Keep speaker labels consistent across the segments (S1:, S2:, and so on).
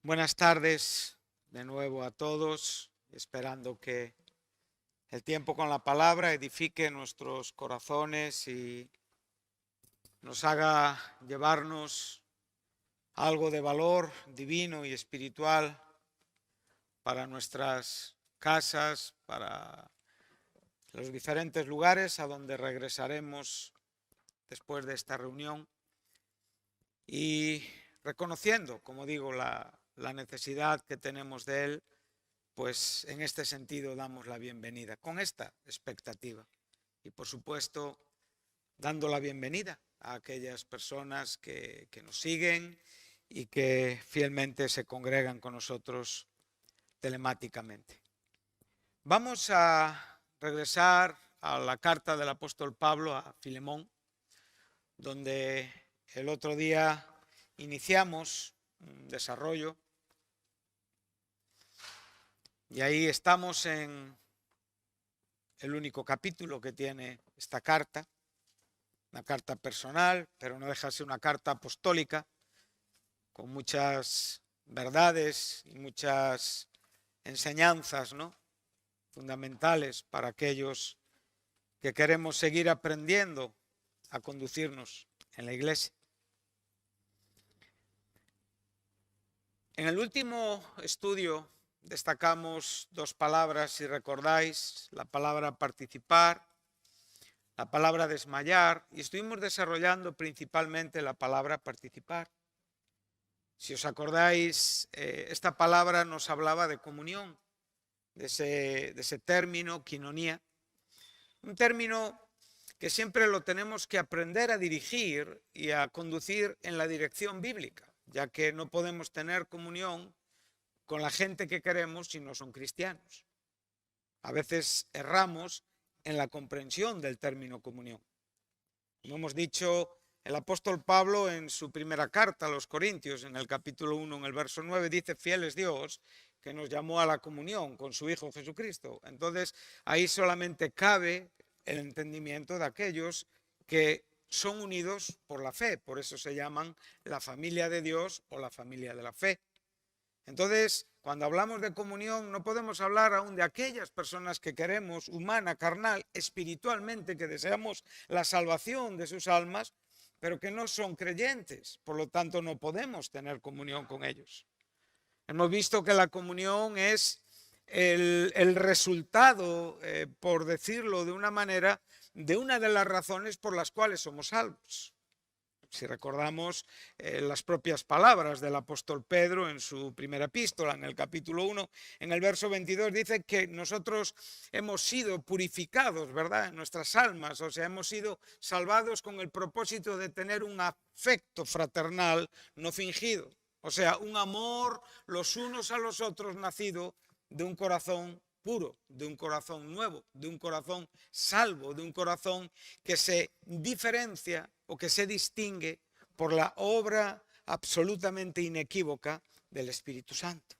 S1: Buenas tardes de nuevo a todos, esperando que el tiempo con la palabra edifique nuestros corazones y nos haga llevarnos algo de valor divino y espiritual para nuestras casas, para los diferentes lugares a donde regresaremos después de esta reunión y reconociendo, como digo, la necesidad que tenemos de Él. Pues en este sentido damos la bienvenida, con esta expectativa. Y por supuesto, dando la bienvenida a aquellas personas que nos siguen y que fielmente se congregan con nosotros telemáticamente. Vamos a regresar a la carta del apóstol Pablo a Filemón, donde el otro día iniciamos un desarrollo. Y ahí estamos en el único capítulo que tiene esta carta, una carta personal, pero no deja de ser una carta apostólica, con muchas verdades y muchas enseñanzas, ¿no?, fundamentales para aquellos que queremos seguir aprendiendo a conducirnos en la iglesia. En el último estudio destacamos dos palabras, si recordáis, la palabra participar, la palabra desmayar, y estuvimos desarrollando principalmente la palabra participar. Si os acordáis, esta palabra nos hablaba de comunión, de ese término, quinonía, un término que siempre lo tenemos que aprender a dirigir y a conducir en la dirección bíblica, ya que no podemos tener comunión con la gente que queremos si no son cristianos. A veces erramos en la comprensión del término comunión. Como hemos dicho, el apóstol Pablo en su primera carta a los Corintios, en el capítulo 1, en el verso 9, dice: fiel es Dios que nos llamó a la comunión con su Hijo Jesucristo. Entonces, ahí solamente cabe el entendimiento de aquellos que son unidos por la fe. Por eso se llaman la familia de Dios o la familia de la fe. Entonces, cuando hablamos de comunión, no podemos hablar aún de aquellas personas que queremos, humana, carnal, espiritualmente, que deseamos la salvación de sus almas, pero que no son creyentes. Por lo tanto, no podemos tener comunión con ellos. Hemos visto que la comunión es el resultado, por decirlo de una manera, de una de las razones por las cuales somos salvos. Si recordamos las propias palabras del apóstol Pedro en su primera epístola, en el capítulo 1, en el verso 22, dice que nosotros hemos sido purificados, ¿verdad?, en nuestras almas, o sea, hemos sido salvados con el propósito de tener un afecto fraternal no fingido, o sea, un amor los unos a los otros nacido de un corazón puro, de un corazón nuevo, de un corazón salvo, de un corazón que se diferencia o que se distingue por la obra absolutamente inequívoca del Espíritu Santo.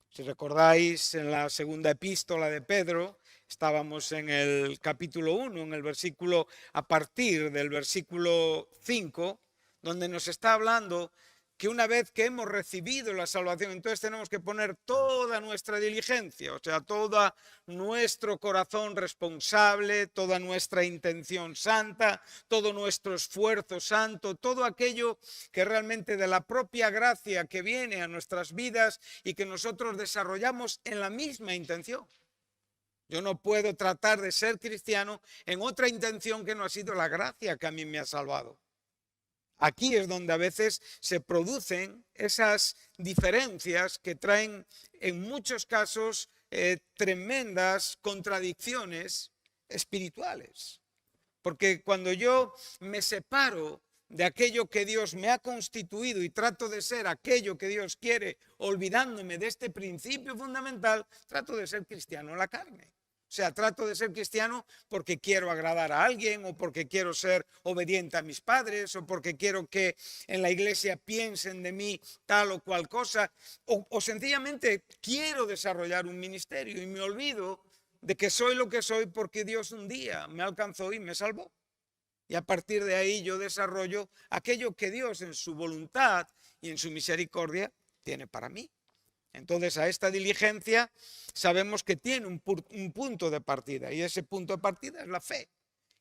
S1: Si recordáis, en la segunda epístola de Pedro, estábamos en el capítulo 1, en el versículo, a partir del versículo 5, donde nos está hablando que una vez que hemos recibido la salvación, entonces tenemos que poner toda nuestra diligencia, o sea, todo nuestro corazón responsable, toda nuestra intención santa, todo nuestro esfuerzo santo, todo aquello que realmente de la propia gracia que viene a nuestras vidas y que nosotros desarrollamos en la misma intención. Yo no puedo tratar de ser cristiano en otra intención que no ha sido la gracia que a mí me ha salvado. Aquí es donde a veces se producen esas diferencias que traen en muchos casos tremendas contradicciones espirituales. Porque cuando yo me separo de aquello que Dios me ha constituido y trato de ser aquello que Dios quiere, olvidándome de este principio fundamental, trato de ser cristiano en la carne. O sea, trato de ser cristiano porque quiero agradar a alguien, o porque quiero ser obediente a mis padres, o porque quiero que en la iglesia piensen de mí tal o cual cosa, o sencillamente quiero desarrollar un ministerio y me olvido de que soy lo que soy porque Dios un día me alcanzó y me salvó. Y a partir de ahí yo desarrollo aquello que Dios en su voluntad y en su misericordia tiene para mí. Entonces a esta diligencia sabemos que tiene un punto de partida, y ese punto de partida es la fe.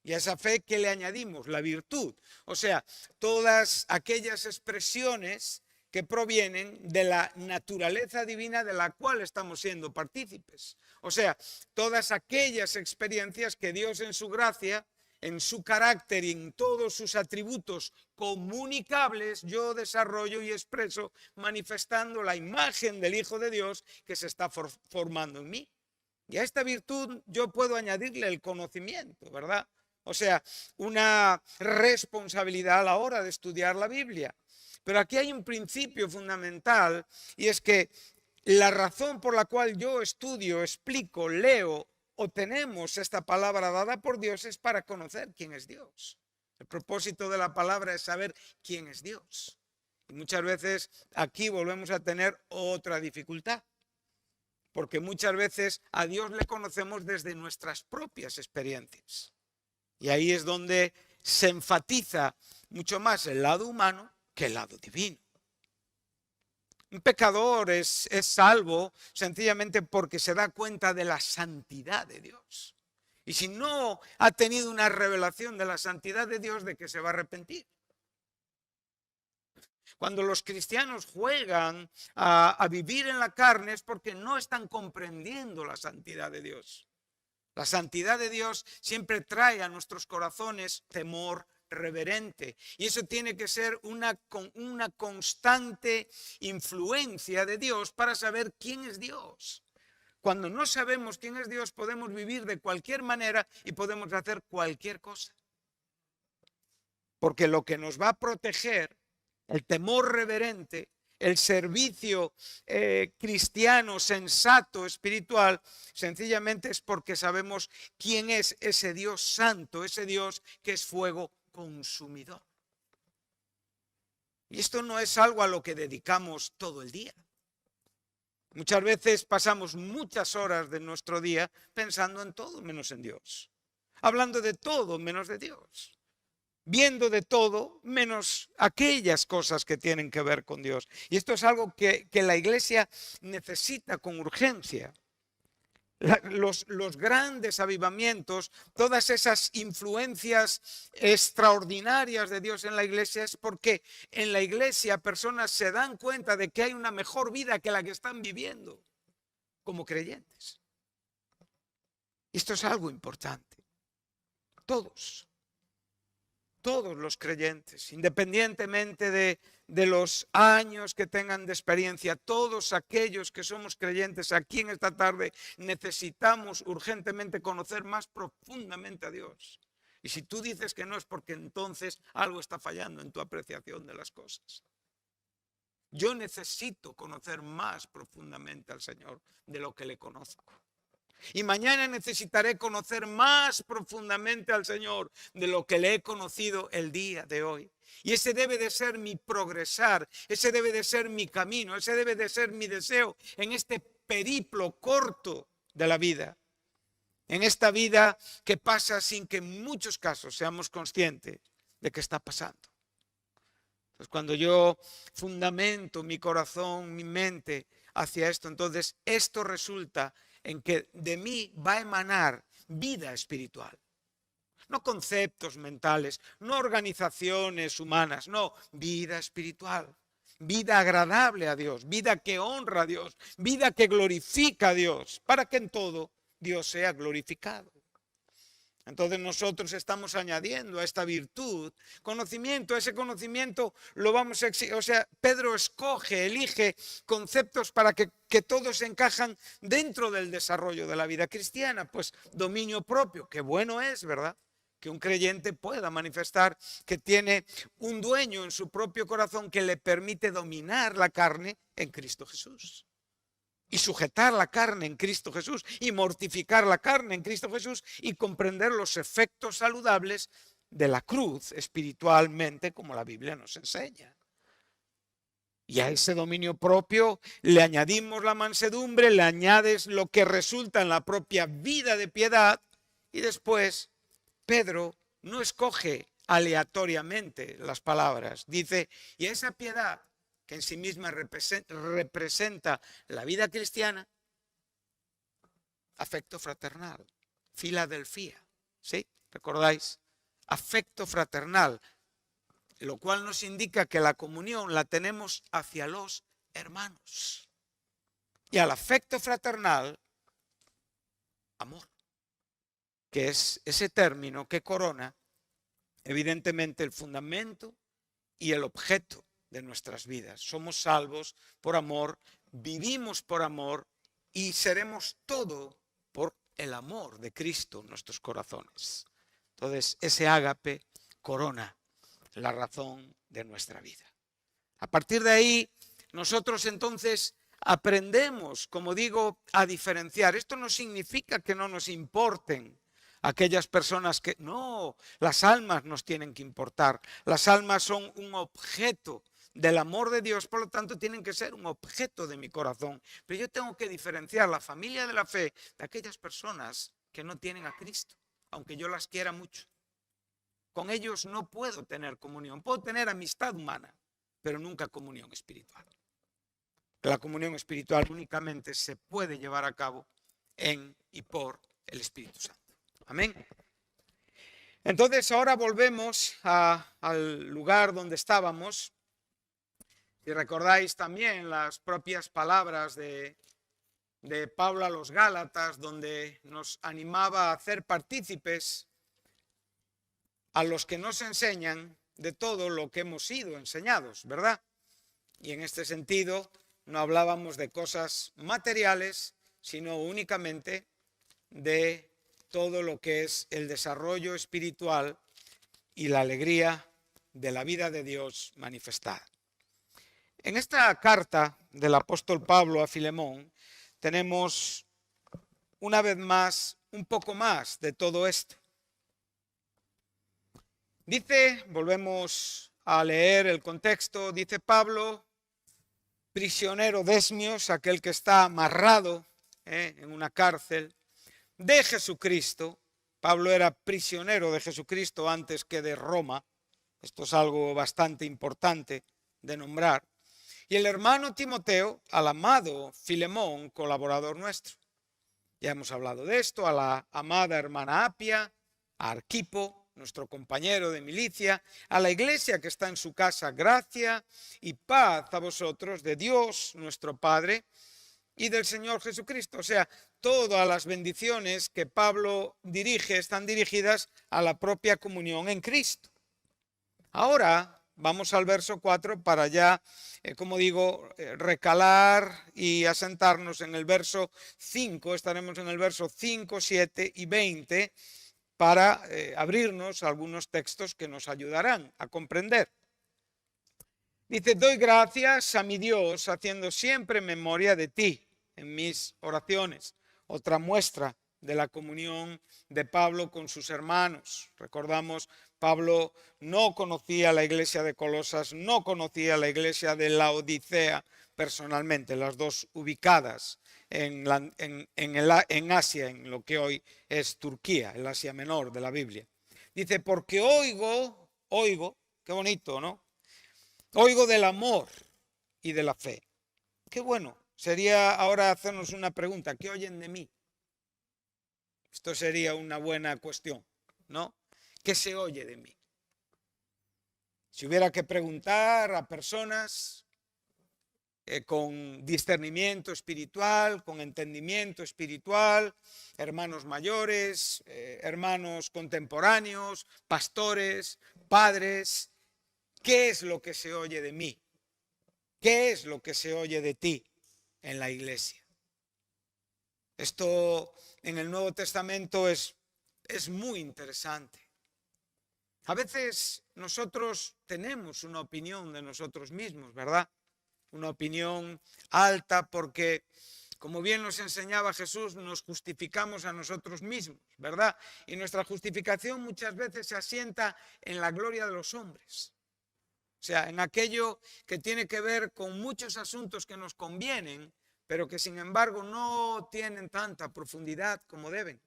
S1: Y a esa fe, ¿qué le añadimos? La virtud. O sea, todas aquellas expresiones que provienen de la naturaleza divina de la cual estamos siendo partícipes. O sea, todas aquellas experiencias que Dios en su gracia, en su carácter y en todos sus atributos comunicables, yo desarrollo y expreso manifestando la imagen del Hijo de Dios que se está formando en mí. Y a esta virtud yo puedo añadirle el conocimiento, ¿verdad? O sea, una responsabilidad a la hora de estudiar la Biblia. Pero aquí hay un principio fundamental, y es que la razón por la cual yo estudio, explico, leo o tenemos esta palabra dada por Dios es para conocer quién es Dios. El propósito de la palabra es saber quién es Dios. Y muchas veces aquí volvemos a tener otra dificultad, porque muchas veces a Dios le conocemos desde nuestras propias experiencias. Y ahí es donde se enfatiza mucho más el lado humano que el lado divino. Un pecador es salvo sencillamente porque se da cuenta de la santidad de Dios. Y si no ha tenido una revelación de la santidad de Dios, ¿de qué se va a arrepentir? Cuando los cristianos juegan a vivir en la carne es porque no están comprendiendo la santidad de Dios. La santidad de Dios siempre trae a nuestros corazones temor reverente. Y eso tiene que ser una constante influencia de Dios para saber quién es Dios. Cuando no sabemos quién es Dios, podemos vivir de cualquier manera y podemos hacer cualquier cosa. Porque lo que nos va a proteger, el temor reverente, el servicio cristiano, sensato, espiritual, sencillamente es porque sabemos quién es ese Dios santo, ese Dios que es fuego consumidor. Y esto no es algo a lo que dedicamos todo el día. Muchas veces pasamos muchas horas de nuestro día pensando en todo menos en Dios, hablando de todo menos de Dios, viendo de todo menos aquellas cosas que tienen que ver con Dios. Y esto es algo que la iglesia necesita con urgencia. Los grandes avivamientos, todas esas influencias extraordinarias de Dios en la iglesia es porque en la iglesia personas se dan cuenta de que hay una mejor vida que la que están viviendo como creyentes. Esto es algo importante. Todos los creyentes, independientemente de los años que tengan de experiencia, todos aquellos que somos creyentes aquí en esta tarde necesitamos urgentemente conocer más profundamente a Dios. Y si tú dices que no es porque entonces algo está fallando en tu apreciación de las cosas. Yo necesito conocer más profundamente al Señor de lo que le conozco. Y mañana necesitaré conocer más profundamente al Señor de lo que le he conocido el día de hoy. Y ese debe de ser mi progresar, ese debe de ser mi camino, ese debe de ser mi deseo en este periplo corto de la vida. En esta vida que pasa sin que en muchos casos seamos conscientes de qué está pasando. Entonces, cuando yo fundamento mi corazón, mi mente hacia esto, entonces esto resulta en que de mí va a emanar vida espiritual. No conceptos mentales, no organizaciones humanas, no, vida espiritual. Vida agradable a Dios, vida que honra a Dios, vida que glorifica a Dios, para que en todo Dios sea glorificado. Entonces nosotros estamos añadiendo a esta virtud conocimiento. Ese conocimiento lo vamos a exigir. O sea, Pedro elige conceptos para que todos encajan dentro del desarrollo de la vida cristiana. Pues dominio propio, que bueno es, ¿verdad? Que un creyente pueda manifestar que tiene un dueño en su propio corazón que le permite dominar la carne en Cristo Jesús. Y sujetar la carne en Cristo Jesús y mortificar la carne en Cristo Jesús y comprender los efectos saludables de la cruz espiritualmente como la Biblia nos enseña. Y a ese dominio propio le añadimos la mansedumbre, le añades lo que resulta en la propia vida de piedad y después Pedro no escoge aleatoriamente las palabras. Dice, y esa piedad que en sí misma representa la vida cristiana, afecto fraternal, Filadelfia, ¿sí? ¿Recordáis? Afecto fraternal, lo cual nos indica que la comunión la tenemos hacia los hermanos. Y al afecto fraternal, amor, que es ese término que corona evidentemente el fundamento y el objeto de nuestras vidas. Somos salvos por amor, vivimos por amor y seremos todo por el amor de Cristo en nuestros corazones. Entonces, ese ágape corona la razón de nuestra vida. A partir de ahí, nosotros entonces aprendemos, como digo, a diferenciar. Esto no significa que no nos importen aquellas personas que... No, las almas nos tienen que importar. Las almas son un objeto del amor de Dios, por lo tanto tienen que ser un objeto de mi corazón. Pero yo tengo que diferenciar la familia de la fe de aquellas personas que no tienen a Cristo, aunque yo las quiera mucho. Con ellos no puedo tener comunión, puedo tener amistad humana, pero nunca comunión espiritual. La comunión espiritual únicamente se puede llevar a cabo en y por el Espíritu Santo. Amén. Entonces ahora volvemos al lugar donde estábamos. Y recordáis también las propias palabras de Pablo a los Gálatas, donde nos animaba a hacer partícipes a los que nos enseñan de todo lo que hemos sido enseñados, ¿verdad? Y en este sentido no hablábamos de cosas materiales, sino únicamente de todo lo que es el desarrollo espiritual y la alegría de la vida de Dios manifestada. En esta carta del apóstol Pablo a Filemón tenemos una vez más un poco más de todo esto. Dice, volvemos a leer el contexto, dice Pablo, prisionero Desmios, aquel que está amarrado en una cárcel, de Jesucristo. Pablo era prisionero de Jesucristo antes que de Roma. Esto es algo bastante importante de nombrar. Y el hermano Timoteo, al amado Filemón, colaborador nuestro. Ya hemos hablado de esto, a la amada hermana Apia, a Arquipo, nuestro compañero de milicia, a la iglesia que está en su casa, gracia y paz a vosotros de Dios, nuestro Padre, y del Señor Jesucristo. O sea, todas las bendiciones que Pablo dirige están dirigidas a la propia comunión en Cristo. Ahora vamos al verso 4 para ya, como digo, recalar y asentarnos en el verso 5. Estaremos en el verso 5, 7 y 20 para abrirnos a algunos textos que nos ayudarán a comprender. Dice, doy gracias a mi Dios haciendo siempre memoria de ti en mis oraciones. Otra muestra de la comunión de Pablo con sus hermanos. Recordamos, Pablo no conocía la iglesia de Colosas, no conocía la iglesia de Laodicea personalmente, las dos ubicadas en Asia, en lo que hoy es Turquía, el Asia Menor de la Biblia. Dice, porque oigo, qué bonito, ¿no? Oigo del amor y de la fe. Qué bueno, sería ahora hacernos una pregunta, ¿qué oyen de mí? Esto sería una buena cuestión, ¿no? ¿Qué se oye de mí? Si hubiera que preguntar a personas con discernimiento espiritual, con entendimiento espiritual, hermanos mayores, hermanos contemporáneos, pastores, padres, ¿qué es lo que se oye de mí? ¿Qué es lo que se oye de ti en la iglesia? Esto en el Nuevo Testamento es muy interesante. A veces nosotros tenemos una opinión de nosotros mismos, ¿verdad? Una opinión alta porque, como bien nos enseñaba Jesús, nos justificamos a nosotros mismos, ¿verdad? Y nuestra justificación muchas veces se asienta en la gloria de los hombres. O sea, en aquello que tiene que ver con muchos asuntos que nos convienen, pero que sin embargo no tienen tanta profundidad como deben.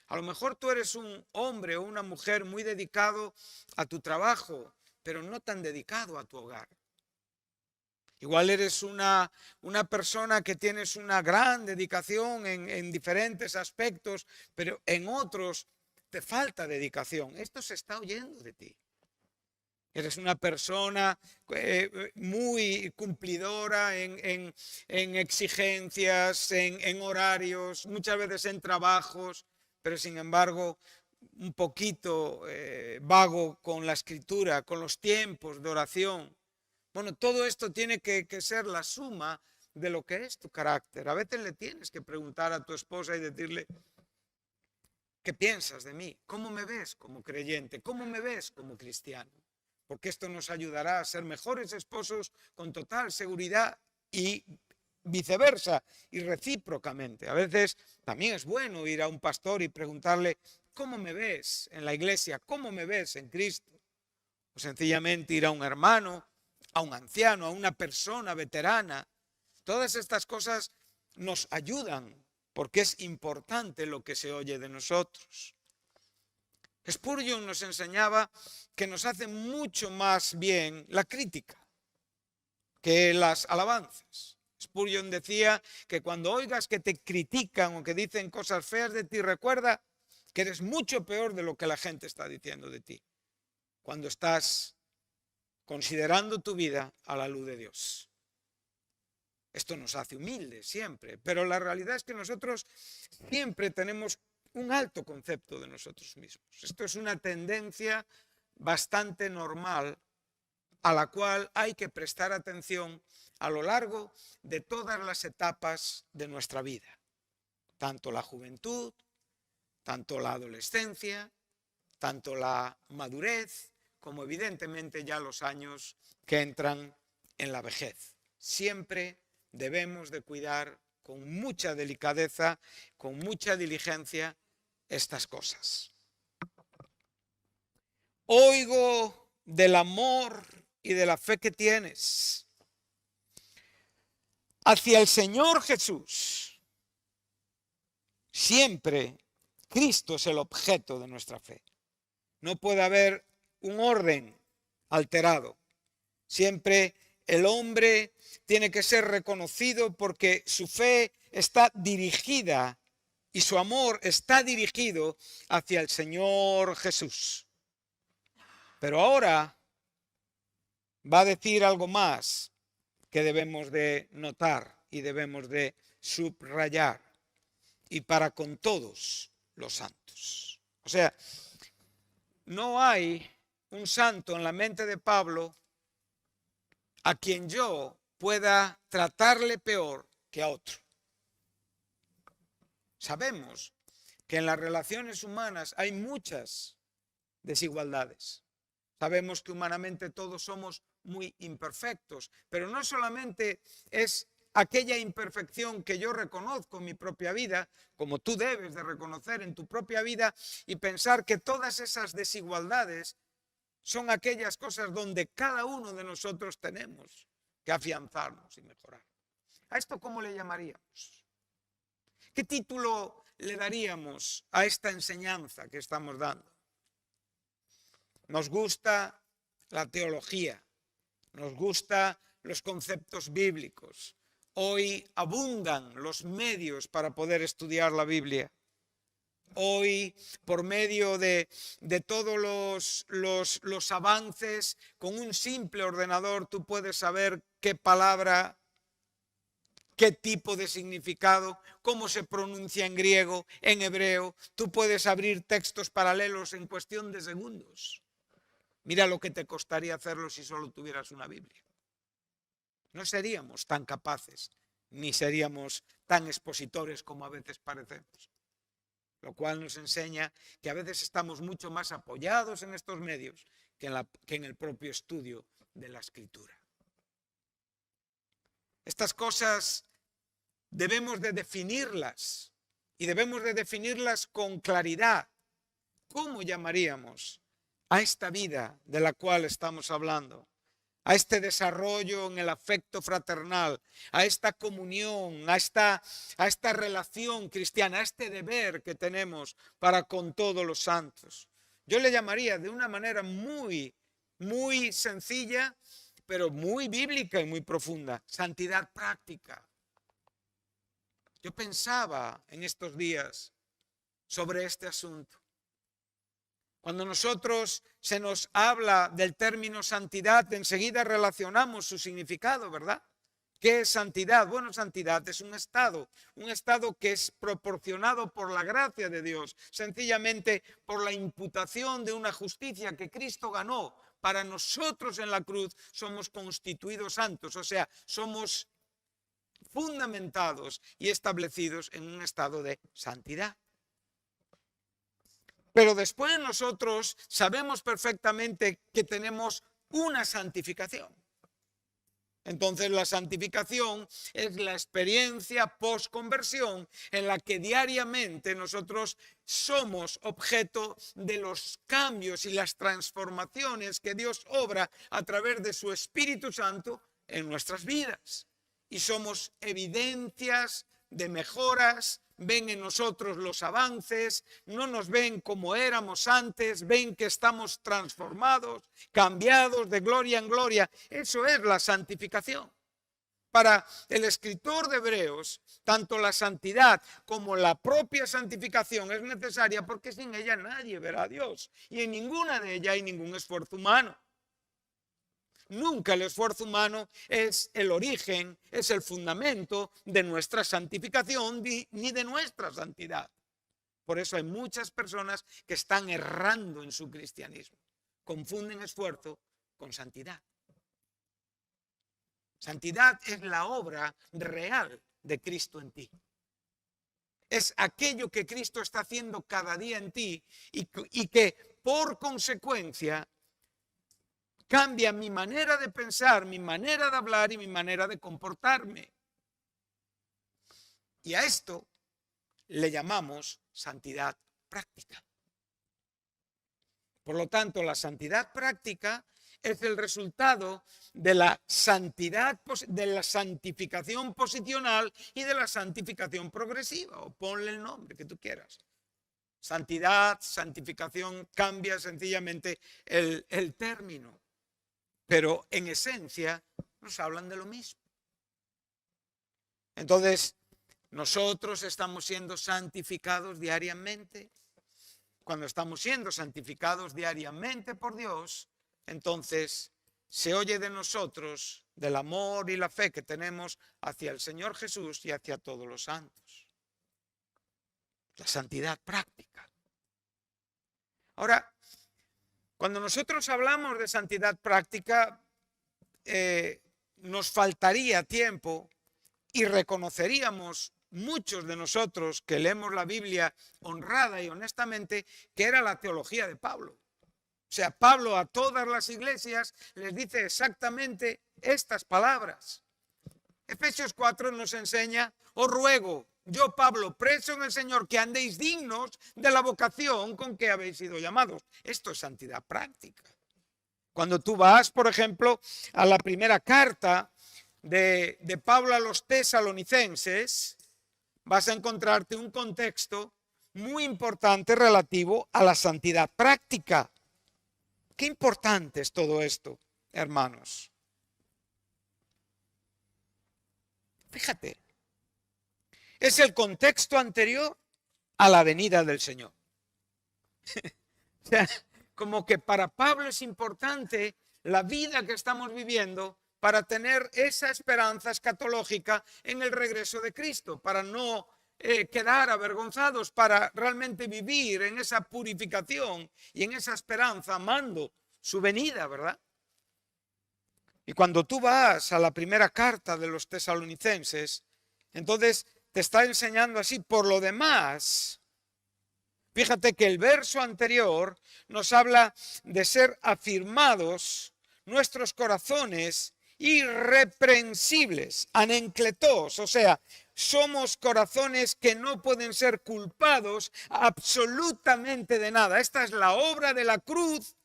S1: A lo mejor tú eres un hombre o una mujer muy dedicado a tu trabajo, pero no tan dedicado a tu hogar. Igual eres una persona que tienes una gran dedicación en diferentes aspectos, pero en otros te falta dedicación. Esto se está oyendo de ti. Eres una persona muy cumplidora en exigencias, en horarios, muchas veces en trabajos, pero sin embargo un poquito vago con la escritura, con los tiempos de oración. Bueno, todo esto tiene que ser la suma de lo que es tu carácter. A veces le tienes que preguntar a tu esposa y decirle, ¿qué piensas de mí? ¿Cómo me ves como creyente? ¿Cómo me ves como cristiano? Porque esto nos ayudará a ser mejores esposos con total seguridad y viceversa y recíprocamente. A veces también es bueno ir a un pastor y preguntarle, ¿cómo me ves en la iglesia? ¿Cómo me ves en Cristo? O sencillamente ir a un hermano, a un anciano, a una persona veterana. Todas estas cosas nos ayudan porque es importante lo que se oye de nosotros. Spurgeon nos enseñaba que nos hace mucho más bien la crítica que las alabanzas. Spurgeon decía que cuando oigas que te critican o que dicen cosas feas de ti, recuerda que eres mucho peor de lo que la gente está diciendo de ti. Cuando estás considerando tu vida a la luz de Dios. Esto nos hace humildes siempre, pero la realidad es que nosotros siempre tenemos un alto concepto de nosotros mismos. Esto es una tendencia bastante normal a la cual hay que prestar atención a lo largo de todas las etapas de nuestra vida. Tanto la juventud, tanto la adolescencia, tanto la madurez, como evidentemente ya los años que entran en la vejez. Siempre debemos de cuidar con mucha delicadeza, con mucha diligencia estas cosas. Oigo del amor y de la fe que tienes hacia el Señor Jesús. Siempre Cristo es el objeto de nuestra fe. No puede haber un orden alterado. Siempre el hombre tiene que ser reconocido porque su fe está dirigida y su amor está dirigido hacia el Señor Jesús. Pero ahora va a decir algo más que debemos de notar y debemos de subrayar, y para con todos los santos. O sea, no hay un santo en la mente de Pablo a quien yo pueda tratarle peor que a otro. Sabemos que en las relaciones humanas hay muchas desigualdades. Sabemos que humanamente todos somos muy imperfectos, pero no solamente es aquella imperfección que yo reconozco en mi propia vida, como tú debes de reconocer en tu propia vida, y pensar que todas esas desigualdades son aquellas cosas donde cada uno de nosotros tenemos que afianzarnos y mejorar. ¿A esto cómo le llamaríamos? ¿Qué título le daríamos a esta enseñanza que estamos dando? Nos gusta la teología, nos gustan los conceptos bíblicos. Hoy abundan los medios para poder estudiar la Biblia. Hoy, por medio de todos los avances, con un simple ordenador tú puedes saber qué palabra, qué tipo de significado, cómo se pronuncia en griego, en hebreo. Tú puedes abrir textos paralelos en cuestión de segundos. Mira lo que te costaría hacerlo si solo tuvieras una Biblia. No seríamos tan capaces, ni seríamos tan expositores como a veces parecemos. Lo cual nos enseña que a veces estamos mucho más apoyados en estos medios que en el propio estudio de la Escritura. Estas cosas debemos de definirlas y debemos de definirlas con claridad. ¿Cómo llamaríamos a esta vida de la cual estamos hablando? A este desarrollo en el afecto fraternal, a esta comunión, a esta relación cristiana, a este deber que tenemos para con todos los santos. Yo le llamaría de una manera muy, muy sencilla, pero muy bíblica y muy profunda. Santidad práctica. Yo pensaba en estos días sobre este asunto. Cuando nosotros se nos habla del término santidad, enseguida relacionamos su significado, ¿verdad? ¿Qué es santidad? Bueno, santidad es un estado que es proporcionado por la gracia de Dios, sencillamente por la imputación de una justicia que Cristo ganó. Para nosotros en la cruz somos constituidos santos, o sea, somos fundamentados y establecidos en un estado de santidad. Pero después nosotros sabemos perfectamente que tenemos una santificación. Entonces la santificación es la experiencia post-conversión en la que diariamente nosotros somos objeto de los cambios y las transformaciones que Dios obra a través de su Espíritu Santo en nuestras vidas. Y somos evidencias de mejoras, ven en nosotros los avances, no nos ven como éramos antes, ven que estamos transformados, cambiados de gloria en gloria. Eso es la santificación. Para el escritor de Hebreos, tanto la santidad como la propia santificación es necesaria porque sin ella nadie verá a Dios y en ninguna de ellas hay ningún esfuerzo humano. Nunca el esfuerzo humano es el origen, es el fundamento de nuestra santificación ni de nuestra santidad. Por eso hay muchas personas que están errando en su cristianismo. Confunden esfuerzo con santidad. Santidad es la obra real de Cristo en ti. Es aquello que Cristo está haciendo cada día en ti y que por consecuencia cambia mi manera de pensar, mi manera de hablar y mi manera de comportarme. Y a esto le llamamos santidad práctica. Por lo tanto, la santidad práctica es el resultado de la santidad, de la santificación posicional y de la santificación progresiva, o ponle el nombre que tú quieras. Santidad, santificación, cambia sencillamente el término. Pero en esencia nos hablan de lo mismo. Entonces, nosotros estamos siendo santificados diariamente. Cuando estamos siendo santificados diariamente por Dios, entonces se oye de nosotros, del amor y la fe que tenemos hacia el Señor Jesús y hacia todos los santos. La santidad práctica. Ahora, cuando nosotros hablamos de santidad práctica, nos faltaría tiempo y reconoceríamos muchos de nosotros que leemos la Biblia honrada y honestamente que era la teología de Pablo. O sea, Pablo a todas las iglesias les dice exactamente estas palabras. Efesios 4 nos enseña, os ruego, yo Pablo, preso en el Señor, que andéis dignos de la vocación con que habéis sido llamados. Esto es santidad práctica. Cuando tú vas, por ejemplo, a la primera carta de Pablo a los tesalonicenses, vas a encontrarte un contexto muy importante relativo a la santidad práctica. Qué importante es todo esto, hermanos. Fíjate, es el contexto anterior a la venida del Señor. O sea, como que para Pablo es importante la vida que estamos viviendo para tener esa esperanza escatológica en el regreso de Cristo, para no quedar avergonzados, para realmente vivir en esa purificación y en esa esperanza amando su venida, ¿verdad? Y cuando tú vas a la primera carta de los tesalonicenses, entonces te está enseñando así. Por lo demás, fíjate que el verso anterior nos habla de ser afirmados nuestros corazones irreprensibles, anencletos, o sea, somos corazones que no pueden ser culpados absolutamente de nada. Esta es la obra de la cruz.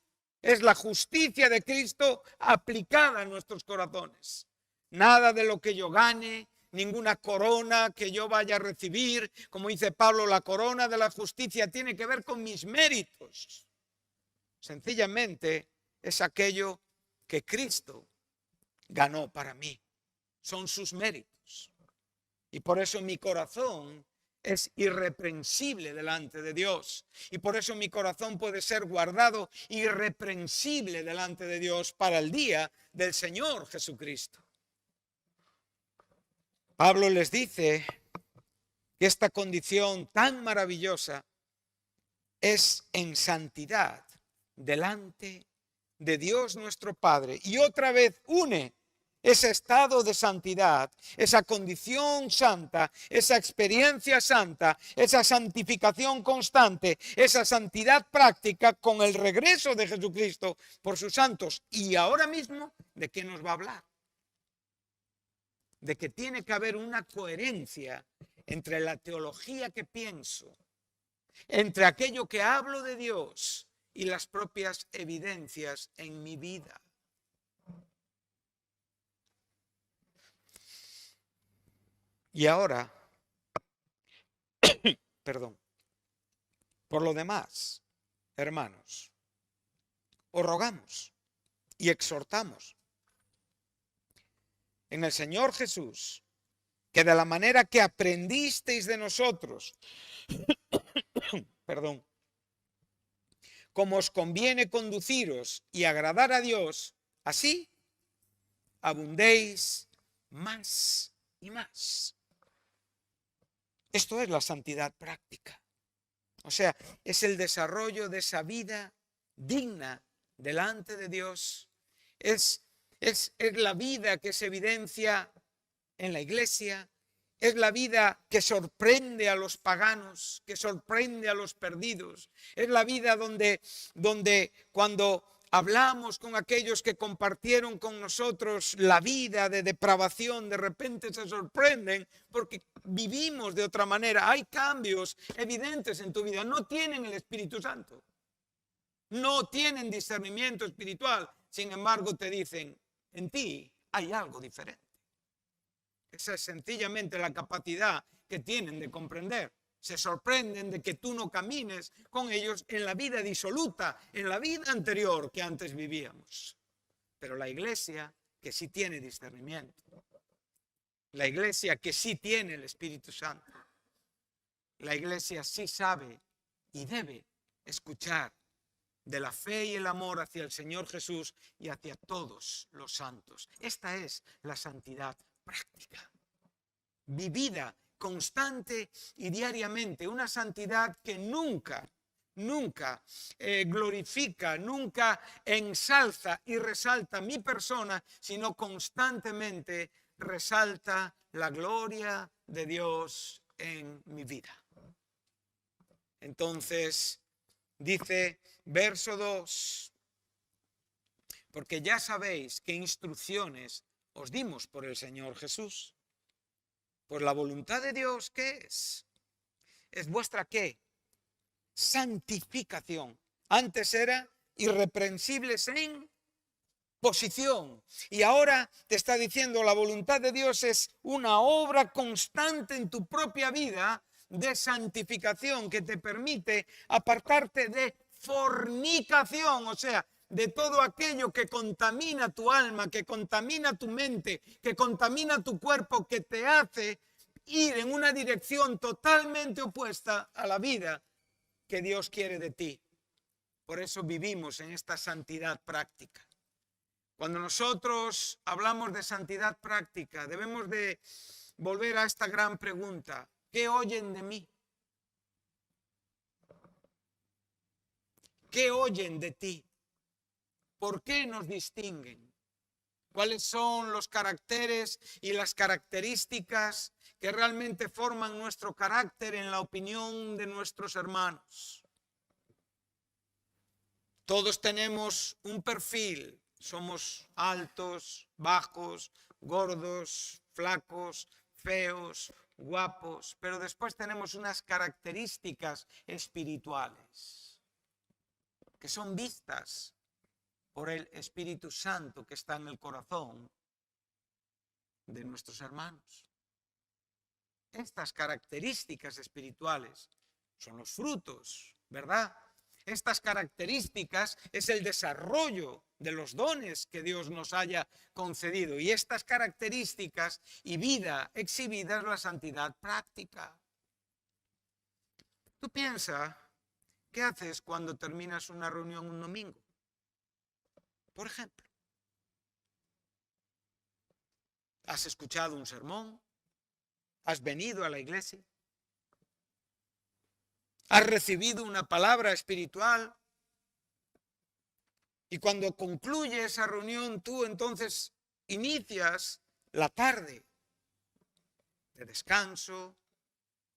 S1: Es la justicia de Cristo aplicada a nuestros corazones. Nada de lo que yo gane, ninguna corona que yo vaya a recibir. Como dice Pablo, la corona de la justicia tiene que ver con mis méritos. Sencillamente es aquello que Cristo ganó para mí. Son sus méritos. Y por eso mi corazón es irreprensible delante de Dios. Y por eso mi corazón puede ser guardado irreprensible delante de Dios para el día del Señor Jesucristo. Pablo les dice que esta condición tan maravillosa es en santidad delante de Dios nuestro Padre. Y otra vez une ese estado de santidad, esa condición santa, esa experiencia santa, esa santificación constante, esa santidad práctica con el regreso de Jesucristo por sus santos. Y ahora mismo, ¿de qué nos va a hablar? De que tiene que haber una coherencia entre la teología que pienso, entre aquello que hablo de Dios y las propias evidencias en mi vida. Y ahora, perdón, por lo demás, hermanos, os rogamos y exhortamos en el Señor Jesús que de la manera que aprendisteis de nosotros, perdón, como os conviene conduciros y agradar a Dios, así abundéis más y más. Esto es la santidad práctica. O sea, es el desarrollo de esa vida digna delante de Dios. Es la vida que se evidencia en la iglesia. Es la vida que sorprende a los paganos, que sorprende a los perdidos. Es la vida donde cuando hablamos con aquellos que compartieron con nosotros la vida de depravación, de repente se sorprenden porque vivimos de otra manera. Hay cambios evidentes en tu vida. No tienen el Espíritu Santo. No tienen discernimiento espiritual. Sin embargo, te dicen, en ti hay algo diferente. Esa es sencillamente la capacidad que tienen de comprender. Se sorprenden de que tú no camines con ellos en la vida disoluta, en la vida anterior que antes vivíamos. Pero la iglesia que sí tiene discernimiento, la iglesia que sí tiene el Espíritu Santo, la iglesia sí sabe y debe escuchar de la fe y el amor hacia el Señor Jesús y hacia todos los santos. Esta es la santidad práctica, vivida constante y diariamente, una santidad que nunca glorifica, nunca ensalza y resalta mi persona, sino constantemente resalta la gloria de Dios en mi vida. Entonces, dice verso 2, porque ya sabéis qué instrucciones os dimos por el Señor Jesús. Pues la voluntad de Dios, ¿qué es? ¿Es vuestra qué? Santificación. Antes era irreprensibles en posición. Y ahora te está diciendo la voluntad de Dios es una obra constante en tu propia vida de santificación que te permite apartarte de fornicación, o sea, de todo aquello que contamina tu alma, que contamina tu mente, que contamina tu cuerpo, que te hace ir en una dirección totalmente opuesta a la vida que Dios quiere de ti. Por eso vivimos en esta santidad práctica. Cuando nosotros hablamos de santidad práctica, debemos de volver a esta gran pregunta: ¿qué oyen de mí? ¿Qué oyen de ti? ¿Por qué nos distinguen? ¿Cuáles son los caracteres y las características que realmente forman nuestro carácter en la opinión de nuestros hermanos? Todos tenemos un perfil. Somos altos, bajos, gordos, flacos, feos, guapos, pero después tenemos unas características espirituales que son vistas por el Espíritu Santo que está en el corazón de nuestros hermanos. Estas características espirituales son los frutos, ¿verdad?, Estas características es el desarrollo de los dones que Dios nos haya concedido. Y estas características y vida exhibida es la santidad práctica. Tú piensa, ¿qué haces cuando terminas una reunión un domingo? Por ejemplo, ¿has escuchado un sermón? ¿Has venido a la iglesia? ¿Has recibido una palabra espiritual? Y cuando concluye esa reunión, tú entonces inicias la tarde de descanso.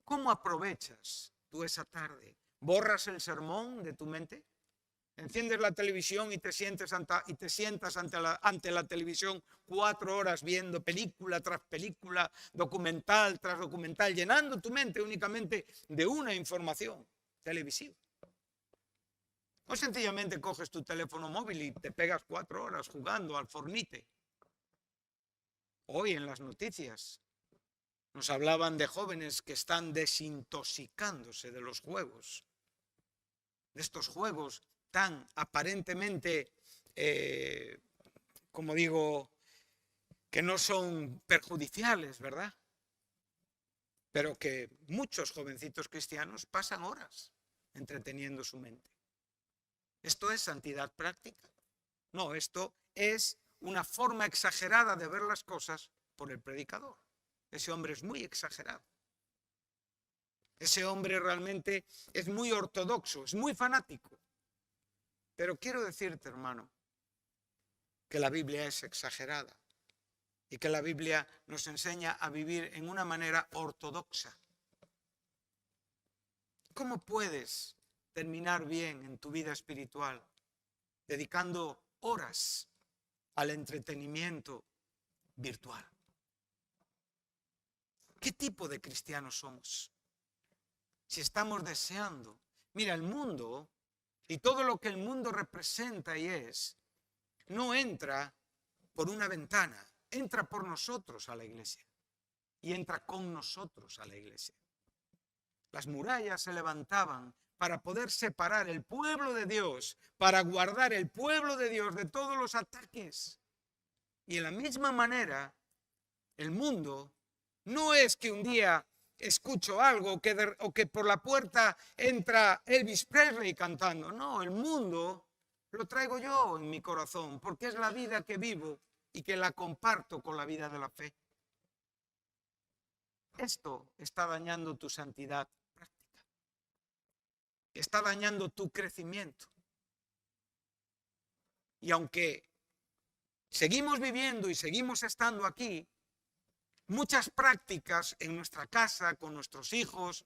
S1: ¿Cómo aprovechas tú esa tarde? ¿Borras el sermón de tu mente? ¿Enciendes la televisión y te sientas ante la televisión 4 horas viendo película tras película, documental tras documental, llenando tu mente únicamente de una información televisiva? O sencillamente coges tu teléfono móvil y te pegas 4 horas jugando al Fornite. Hoy en las noticias nos hablaban de jóvenes que están desintoxicándose de los juegos, de estos juegos tan aparentemente, como digo, que no son perjudiciales, ¿verdad? Pero que muchos jovencitos cristianos pasan horas entreteniendo su mente. ¿Esto es santidad práctica? No, esto es una forma exagerada de ver las cosas por el predicador. Ese hombre es muy exagerado. Ese hombre realmente es muy ortodoxo, es muy fanático. Pero quiero decirte, hermano, que la Biblia es exagerada y que la Biblia nos enseña a vivir en una manera ortodoxa. ¿Cómo puedes terminar bien en tu vida espiritual dedicando horas al entretenimiento virtual? ¿Qué tipo de cristianos somos? Si estamos deseando, mira, el mundo y todo lo que el mundo representa y es, no entra por una ventana, entra por nosotros a la iglesia y entra con nosotros a la iglesia. Las murallas se levantaban para poder separar el pueblo de Dios, para guardar el pueblo de Dios de todos los ataques. Y en la misma manera, el mundo no es que un día escucho algo o que por la puerta entra Elvis Presley cantando. No, el mundo lo traigo yo en mi corazón porque es la vida que vivo y que la comparto con la vida de la fe. Esto está dañando tu santidad práctica. Está dañando tu crecimiento. Y aunque seguimos viviendo y seguimos estando aquí, muchas prácticas en nuestra casa, con nuestros hijos,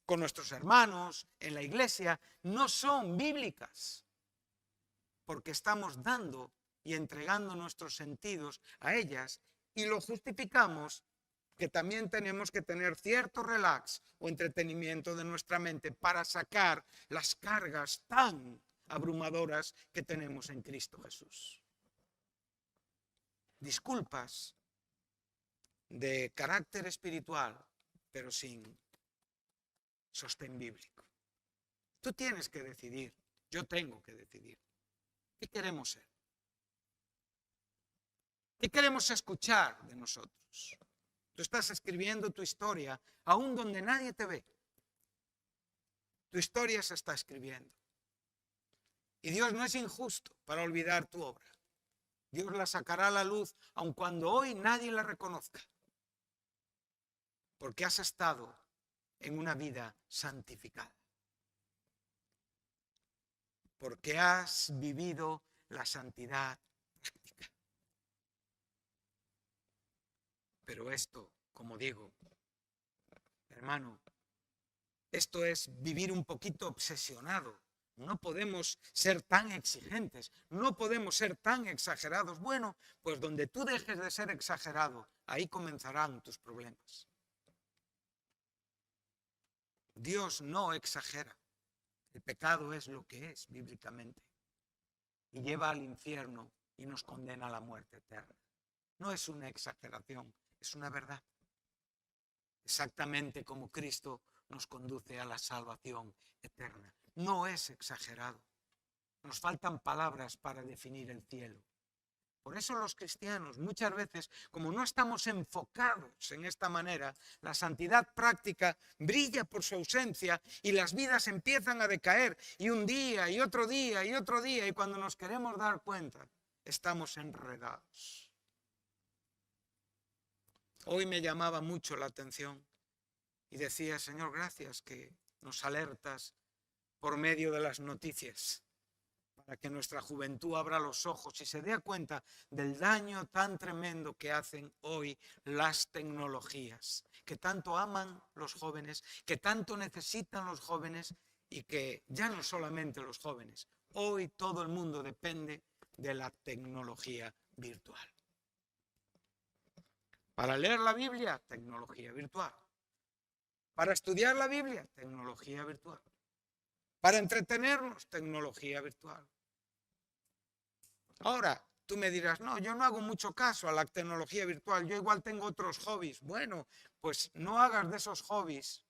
S1: con nuestros hermanos, en la iglesia, no son bíblicas, porque estamos dando y entregando nuestros sentidos a ellas y lo justificamos que también tenemos que tener cierto relax o entretenimiento de nuestra mente para sacar las cargas tan abrumadoras que tenemos en Cristo Jesús. Disculpas de carácter espiritual, pero sin sostén bíblico. Tú tienes que decidir, yo tengo que decidir. ¿Qué queremos ser? ¿Qué queremos escuchar de nosotros? Tú estás escribiendo tu historia aún donde nadie te ve. Tu historia se está escribiendo. Y Dios no es injusto para olvidar tu obra. Dios la sacará a la luz aun cuando hoy nadie la reconozca. Porque has estado en una vida santificada. Porque has vivido la santidad práctica. Pero esto, como digo, hermano, esto es vivir un poquito obsesionado. No podemos ser tan exigentes, no podemos ser tan exagerados. Bueno, pues donde tú dejes de ser exagerado, ahí comenzarán tus problemas. Dios no exagera. El pecado es lo que es bíblicamente. Y lleva al infierno y nos condena a la muerte eterna. No es una exageración, es una verdad. Exactamente como Cristo nos conduce a la salvación eterna. no es exagerado. Nos faltan palabras para definir el cielo. Por eso los cristianos muchas veces, como no estamos enfocados en esta manera, la santidad práctica brilla por su ausencia y las vidas empiezan a decaer, y un día y otro día y otro día, y cuando nos queremos dar cuenta, estamos enredados. Hoy me llamaba mucho la atención y decía, Señor, gracias que nos alertas por medio de las noticias, para que nuestra juventud abra los ojos y se dé cuenta del daño tan tremendo que hacen hoy las tecnologías, que tanto aman los jóvenes, que tanto necesitan los jóvenes, y que ya no solamente los jóvenes, hoy todo el mundo depende de la tecnología virtual. Para leer la Biblia, tecnología virtual. Para estudiar la Biblia, tecnología virtual. Para entretenernos, tecnología virtual. Ahora, tú me dirás, no, yo no hago mucho caso a la tecnología virtual, yo igual tengo otros hobbies. Bueno, pues no hagas de esos hobbies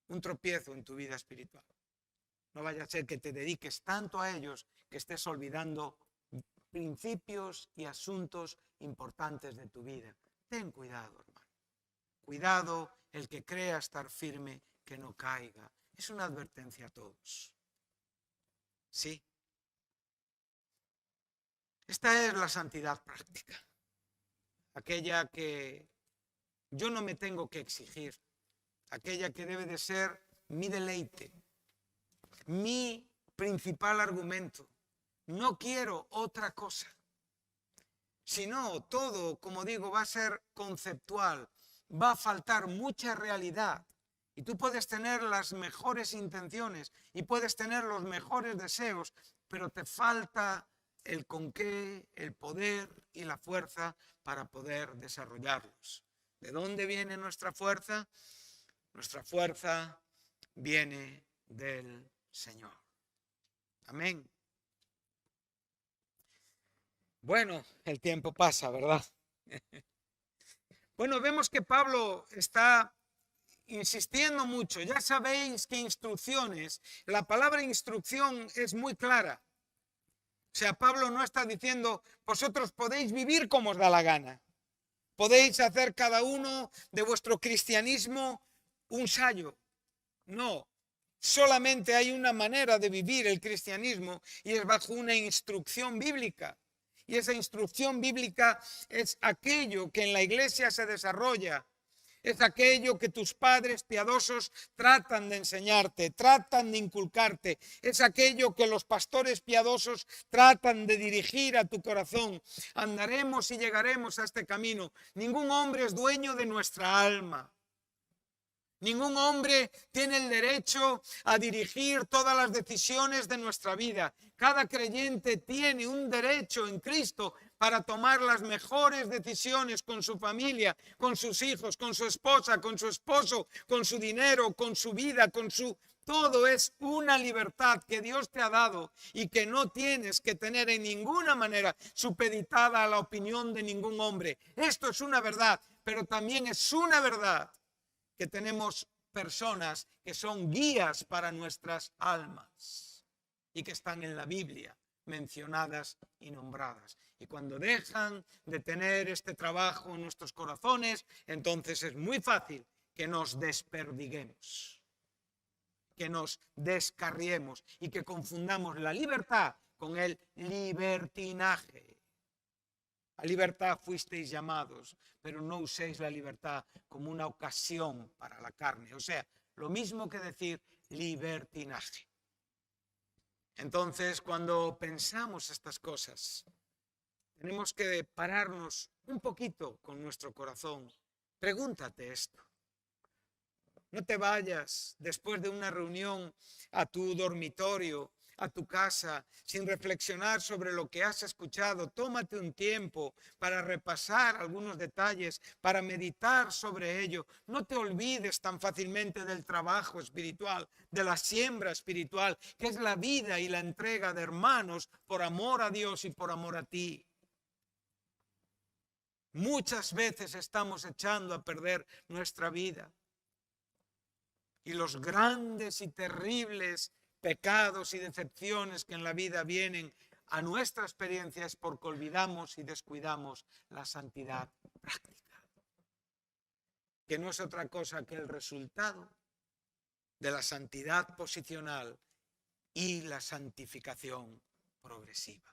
S1: un tropiezo en tu vida espiritual. No vaya a ser que te dediques tanto a ellos que estés olvidando principios y asuntos importantes de tu vida. Ten cuidado, hermano. Cuidado el que crea estar firme, que no caiga. Es una advertencia a todos. Sí. Esta es la santidad práctica. Aquella que yo no me tengo que exigir. Aquella que debe de ser mi deleite. Mi principal argumento. No quiero otra cosa. Si no, todo, como digo, va a ser conceptual. Va a faltar mucha realidad. Y tú puedes tener las mejores intenciones y puedes tener los mejores deseos, pero te falta el con qué, el poder y la fuerza para poder desarrollarlos. ¿De dónde viene nuestra fuerza? Nuestra fuerza viene del Señor. Amén. Bueno, el tiempo pasa, ¿verdad? Bueno, vemos que Pablo está insistiendo mucho. Ya sabéis que instrucciones, la palabra instrucción es muy clara. O sea, Pablo no está diciendo, vosotros podéis vivir como os da la gana. Podéis hacer cada uno de vuestro cristianismo un sayo. No, solamente hay una manera de vivir el cristianismo y es bajo una instrucción bíblica. Y esa instrucción bíblica es aquello que en la iglesia se desarrolla. Es aquello que tus padres piadosos tratan de enseñarte, tratan de inculcarte. Es aquello que los pastores piadosos tratan de dirigir a tu corazón. Andaremos y llegaremos a este camino. Ningún hombre es dueño de nuestra alma. Ningún hombre tiene el derecho a dirigir todas las decisiones de nuestra vida. Cada creyente tiene un derecho en Cristo para tomar las mejores decisiones con su familia, con sus hijos, con su esposa, con su esposo, con su dinero, con su vida, con su... Todo es una libertad que Dios te ha dado y que no tienes que tener en ninguna manera supeditada a la opinión de ningún hombre. Esto es una verdad, pero también es una verdad que tenemos personas que son guías para nuestras almas y que están en la Biblia mencionadas y nombradas. Y cuando dejan de tener este trabajo en nuestros corazones, entonces es muy fácil que nos desperdiguemos, que nos descarriemos y que confundamos la libertad con el libertinaje. A libertad fuisteis llamados, pero no uséis la libertad como una ocasión para la carne. O sea, lo mismo que decir libertinaje. Entonces, cuando pensamos estas cosas, tenemos que pararnos un poquito con nuestro corazón. Pregúntate esto. No te vayas después de una reunión a tu dormitorio, a tu casa, sin reflexionar sobre lo que has escuchado. Tómate un tiempo para repasar algunos detalles, para meditar sobre ello. No te olvides tan fácilmente del trabajo espiritual, de la siembra espiritual, que es la vida y la entrega de hermanos por amor a Dios y por amor a ti. Muchas veces estamos echando a perder nuestra vida. Y los grandes y terribles pecados y decepciones que en la vida vienen a nuestra experiencia es porque olvidamos y descuidamos la santidad práctica, que no es otra cosa que el resultado de la santidad posicional y la santificación progresiva.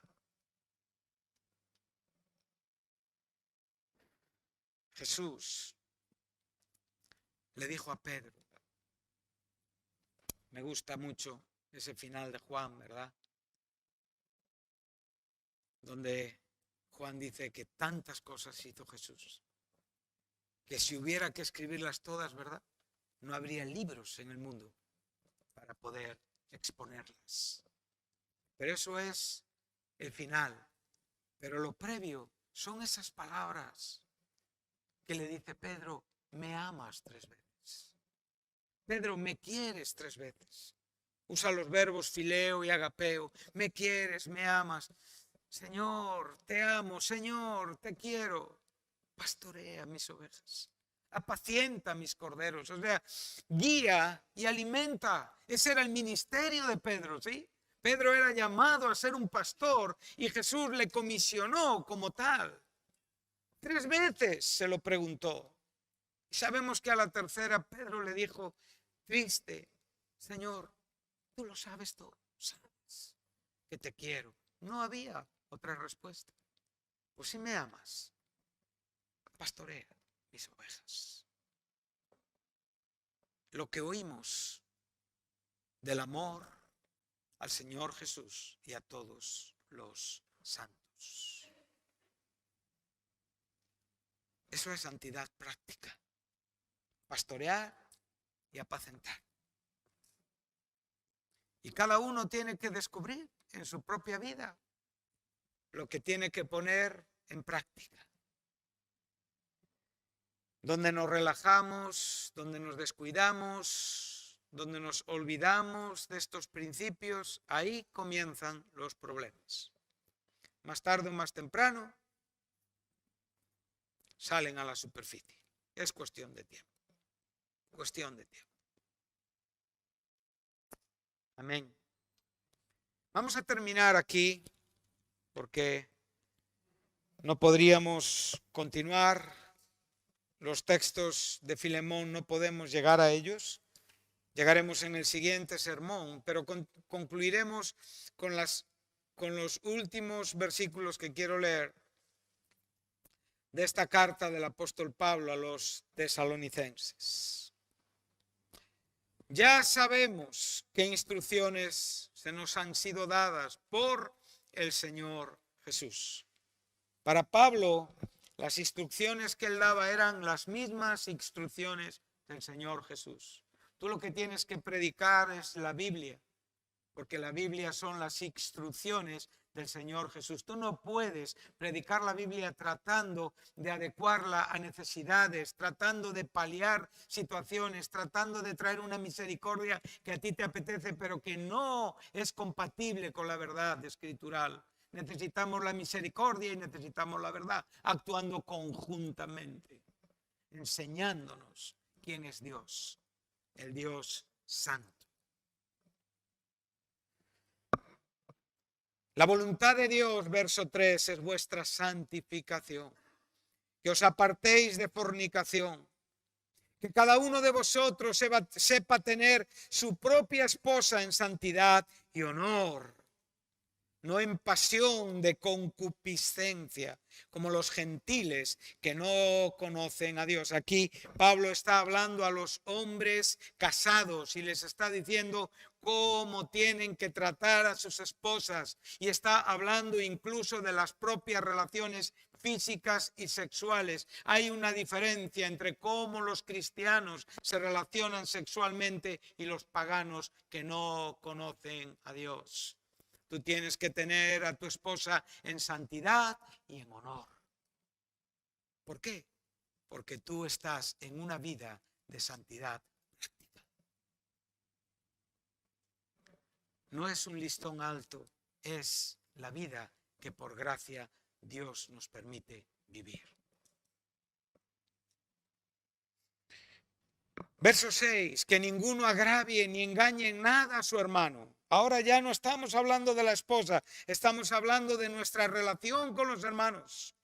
S1: Jesús le dijo a Pedro, me gusta mucho ese final de Juan, ¿verdad? Donde Juan dice que tantas cosas hizo Jesús, que si hubiera que escribirlas todas, ¿verdad?, no habría libros en el mundo para poder exponerlas. Pero eso es el final. Pero lo previo son esas palabras que le dice Pedro, me amas 3 veces. Pedro, me quieres 3 veces. Usa los verbos fileo y agapeo. Me quieres, me amas. Señor, te amo. Señor, te quiero. Pastorea mis ovejas. Apacienta mis corderos. O sea, guía y alimenta. Ese era el ministerio de Pedro, ¿sí? Pedro era llamado a ser un pastor y Jesús le comisionó como tal. 3 veces se lo preguntó. Y sabemos que a la tercera Pedro le dijo, triste, Señor, tú lo sabes todo, sabes que te quiero. No había otra respuesta. Pues si me amas, pastorea mis ovejas. Lo que oímos del amor al Señor Jesús y a todos los santos. Eso es santidad práctica. Pastorear y apacentar. Y cada uno tiene que descubrir en su propia vida lo que tiene que poner en práctica. Donde nos relajamos, donde nos descuidamos, donde nos olvidamos de estos principios, ahí comienzan los problemas. Más tarde o más temprano salen a la superficie. Es cuestión de tiempo. Cuestión de tiempo. Amén. Vamos a terminar aquí porque no podríamos continuar. Los textos de Filemón no podemos llegar a ellos. Llegaremos en el siguiente sermón, pero concluiremos con los últimos versículos que quiero leer de esta carta del apóstol Pablo a los tesalonicenses. Ya sabemos qué instrucciones se nos han sido dadas por el Señor Jesús. Para Pablo, las instrucciones que él daba eran las mismas instrucciones del Señor Jesús. Tú lo que tienes que predicar es la Biblia, porque la Biblia son las instrucciones del Señor Jesús. Tú no puedes predicar la Biblia tratando de adecuarla a necesidades, tratando de paliar situaciones, tratando de traer una misericordia que a ti te apetece, pero que no es compatible con la verdad escritural. Necesitamos la misericordia y necesitamos la verdad, actuando conjuntamente, enseñándonos quién es Dios, el Dios santo. La voluntad de Dios, verso 3, es vuestra santificación, que os apartéis de fornicación, que cada uno de vosotros sepa tener su propia esposa en santidad y honor, no en pasión de concupiscencia, como los gentiles que no conocen a Dios. Aquí Pablo está hablando a los hombres casados y les está diciendo cómo tienen que tratar a sus esposas, y está hablando incluso de las propias relaciones físicas y sexuales. Hay una diferencia entre cómo los cristianos se relacionan sexualmente y los paganos que no conocen a Dios. Tú tienes que tener a tu esposa en santidad y en honor. ¿Por qué? Porque tú estás en una vida de santidad práctica. No es un listón alto, es la vida que por gracia Dios nos permite vivir. Verso 6, que ninguno agravie ni engañe en nada a su hermano. Ahora ya no estamos hablando de la esposa, estamos hablando de nuestra relación con los hermanos,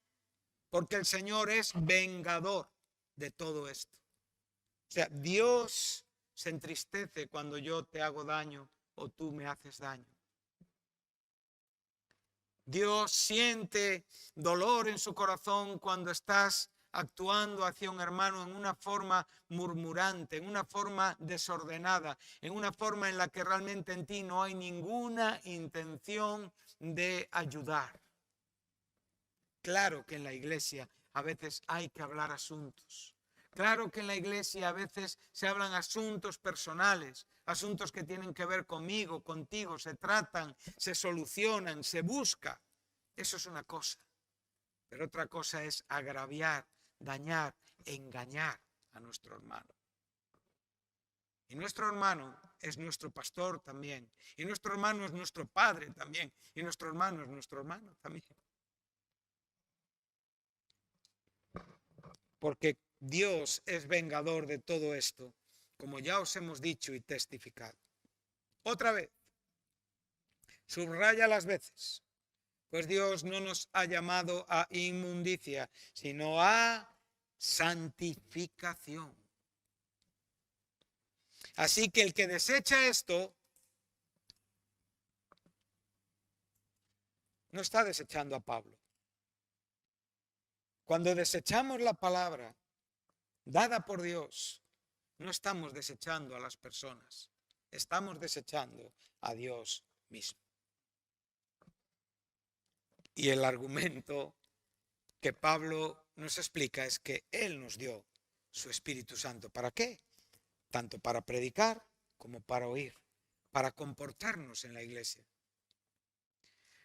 S1: porque el Señor es vengador de todo esto. O sea, Dios se entristece cuando yo te hago daño o tú me haces daño. Dios siente dolor en su corazón cuando estás actuando hacia un hermano en una forma murmurante, en una forma desordenada, en una forma en la que realmente en ti no hay ninguna intención de ayudar. Claro que en la iglesia a veces hay que hablar asuntos. Claro que en la iglesia a veces se hablan asuntos personales, asuntos que tienen que ver conmigo, contigo, se tratan, se solucionan, se busca. Eso es una cosa. Pero otra cosa es agraviar, dañar, engañar a nuestro hermano. Y nuestro hermano es nuestro pastor también. Y nuestro hermano es nuestro padre también. Y nuestro hermano es nuestro hermano también. Porque Dios es vengador de todo esto, como ya os hemos dicho y testificado. Otra vez, subraya las veces, pues Dios no nos ha llamado a inmundicia, sino a santificación. Así que el que desecha esto, no está desechando a Pablo. Cuando desechamos la palabra dada por Dios, no estamos desechando a las personas, estamos desechando a Dios mismo. Y el argumento que Pablo nos explica es que Él nos dio su Espíritu Santo. ¿Para qué? Tanto para predicar como para oír, para comportarnos en la iglesia.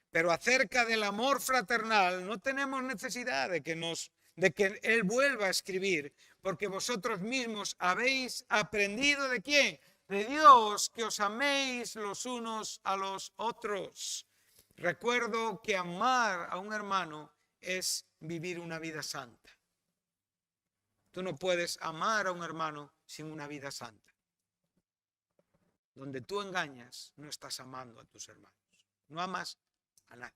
S1: Pero acerca del amor fraternal no tenemos necesidad de que Él vuelva a escribir, porque vosotros mismos habéis aprendido ¿de quién? De Dios, que os améis los unos a los otros. Recuerdo que amar a un hermano es vivir una vida santa. Tú no puedes amar a un hermano sin una vida santa. Donde tú engañas, no estás amando a tus hermanos. No amas a nadie.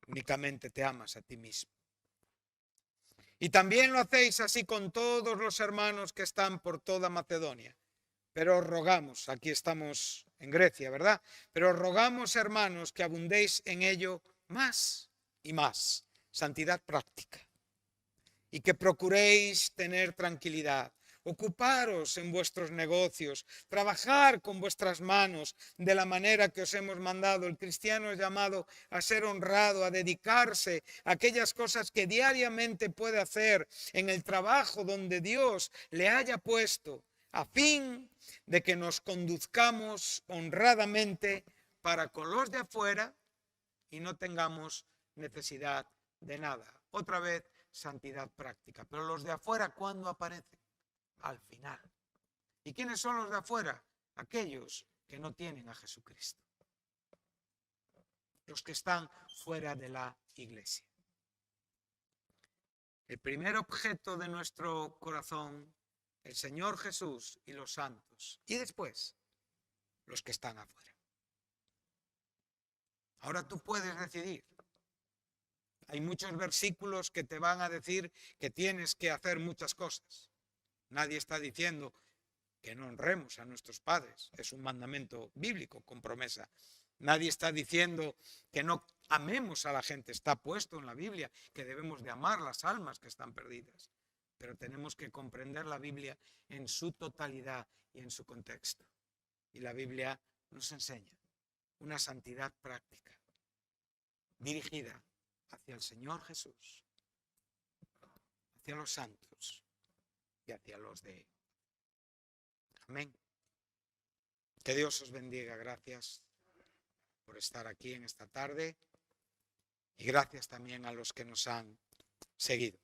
S1: Únicamente te amas a ti mismo. Y también lo hacéis así con todos los hermanos que están por toda Macedonia. Pero os rogamos, aquí estamos en Grecia, ¿verdad? Pero os rogamos, hermanos, que abundéis en ello más y más. Santidad práctica. Y que procuréis tener tranquilidad. Ocuparos en vuestros negocios, trabajar con vuestras manos de la manera que os hemos mandado. El cristiano es llamado a ser honrado, a dedicarse a aquellas cosas que diariamente puede hacer en el trabajo donde Dios le haya puesto, a fin de que nos conduzcamos honradamente para con los de afuera y no tengamos necesidad de nada. Otra vez, santidad práctica. Pero los de afuera, ¿cuándo aparecen? Al final. ¿Y quiénes son los de afuera? Aquellos que no tienen a Jesucristo. Los que están fuera de la iglesia. El primer objeto de nuestro corazón, el Señor Jesús y los santos. Y después, los que están afuera. Ahora tú puedes decidir. Hay muchos versículos que te van a decir que tienes que hacer muchas cosas. Nadie está diciendo que no honremos a nuestros padres. Es un mandamiento bíblico con promesa. Nadie está diciendo que no amemos a la gente. Está puesto en la Biblia que debemos de amar las almas que están perdidas. Pero tenemos que comprender la Biblia en su totalidad y en su contexto. Y la Biblia nos enseña una santidad práctica dirigida hacia el Señor Jesús, hacia los santos y hacia los de Él. Amén. Que Dios os bendiga. Gracias por estar aquí en esta tarde y gracias también a los que nos han seguido.